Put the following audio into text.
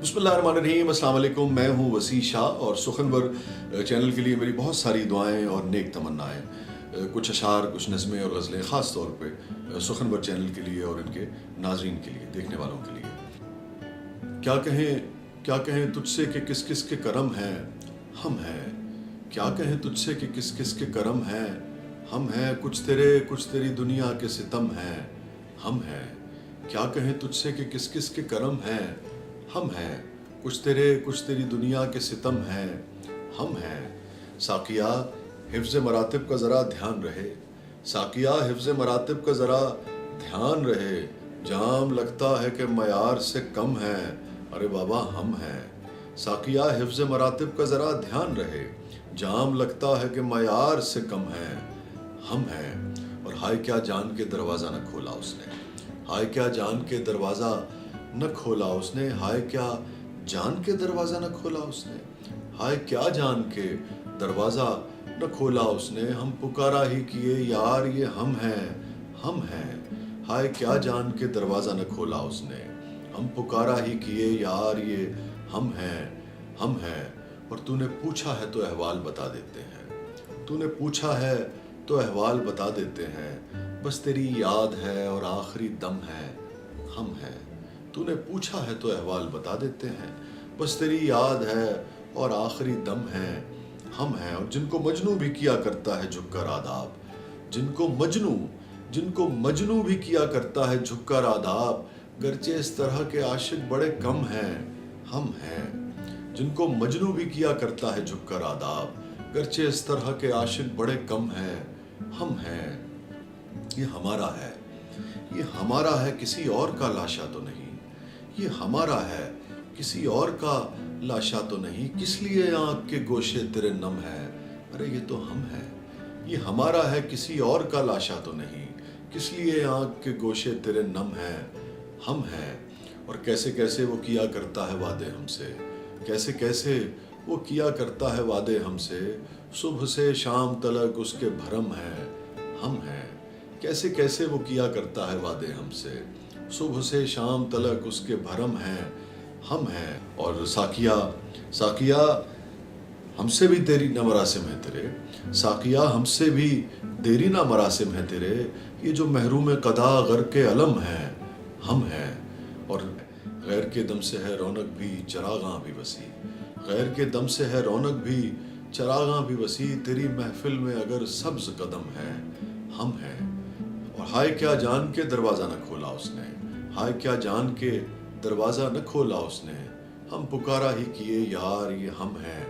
بسم اللہ الرحمن الرحیم، السلام علیکم۔ میں ہوں وسیع شاہ اور سخنور چینل کے لیے میری بہت ساری دعائیں اور نیک تمنائیں، کچھ اشعار، کچھ نظمیں اور غزلیں خاص طور پہ سخنور چینل کے لیے اور ان کے ناظرین کے لیے، دیکھنے والوں کے لیے۔ کیا کہیں تجھ سے کہ کس کس کے کرم ہیں ہم ہیں، کیا کہیں تجھ سے کہ کس کس کے کرم ہیں ہم ہیں، کچھ تیرے کچھ تیری دنیا کے ستم ہیں ہم ہیں، کیا کہیں تجھ سے کہ کس کس کے کرم ہیں ہم ہیں، کچھ تیرے کچھ تیری دنیا کے ستم ہیں ہم ہیں۔ ساقیہ حفظ مراتب کا ذرا دھیان رہے، ساقیہ حفظ مراتب کا ذرا دھیان رہے، جام لگتا ہے کہ معیار سے کم ہے، ارے بابا ہم ہیں۔ ساقیہ حفظ مراتب کا ذرا دھیان رہے، جام لگتا ہے کہ معیار سے کم ہے، ہم ہیں۔ اور ہائے کیا جان کے دروازہ نہ کھولا اس نے، ہائے کیا جان کے دروازہ نہ کھولا اس نے، ہائے کیا جان کے دروازہ نہ کھولا اس نے، ہائے کیا جان کے دروازہ نہ کھولا اس نے، ہم پکارا ہی کیے یار یہ ہم ہیں، ہم ہیں۔ ہائے کیا جان کے دروازہ نہ کھولا اس نے، ہم پکارا ہی کیے یار یہ ہم ہیں، ہم ہیں۔ اور تو نے پوچھا ہے تو احوال بتا دیتے ہیں، تو نے پوچھا ہے تو احوال بتا دیتے ہیں، بس تیری یاد ہے اور آخری دم ہے، ہم ہیں۔ تو نے پوچھا ہے تو احوال بتا دیتے ہیں، بس تیری یاد ہے اور آخری دم ہے، ہم ہیں۔ اور جن کو مجنوں بھی کیا کرتا ہے جھک کر آداب، جن کو مجنوں بھی کیا کرتا ہے جھک کر آداب، گرچہ اس طرح کے عاشق بڑے کم ہیں، ہم ہیں۔ جن کو مجنوں بھی کیا کرتا ہے جھک کر آداب، گرچہ اس طرح کے عاشق بڑے کم ہیں، ہم ہیں۔ یہ ہمارا ہے، یہ ہمارا ہے، کسی اور کا لاشا تو نہیں، یہ ہمارا ہے، کسی اور کا لاشا تو نہیں، کس لیے آنکھ کے گوشے تیرے نم ہے، ارے یہ تو ہم ہیں۔ یہ ہمارا ہے، کسی اور کا لاشا تو نہیں، کس لیے آنکھ کے گوشے تیرے نم ہیں، ہم ہیں۔ اور کیسے کیسے وہ کیا کرتا ہے وعدے ہم سے، کیسے کیسے وہ کیا کرتا ہے وعدے ہم سے، صبح سے شام تلک اس کے بھرم ہیں، ہم ہیں۔ کیسے کیسے وہ کیا کرتا ہے وعدے ہم سے، صبح سے شام تلک اس کے بھرم ہیں، ہم ہیں۔ اور ساقیہ ہم سے بھی دیری نہ مراسم ہے تیرے، ساقیہ ہم سے بھی دیری نہ مراسم ہے تیرے، یہ جو محروم قضا غرق علم ہیں، ہم ہیں۔ اور غیر کے دم سے ہے رونق بھی چراغاں بھی وسیع، غیر کے دم سے ہے رونق بھی چراغاں بھی وسیع، تیری محفل میں اگر سبز قدم ہے، ہم ہیں۔ اور ہائے کیا جان کے دروازہ نہ کھولا اس نے، ہائے کیا جان کے دروازہ نہ کھولا اس نے، ہم پکارا ہی کیے یار یہ ہم ہیں،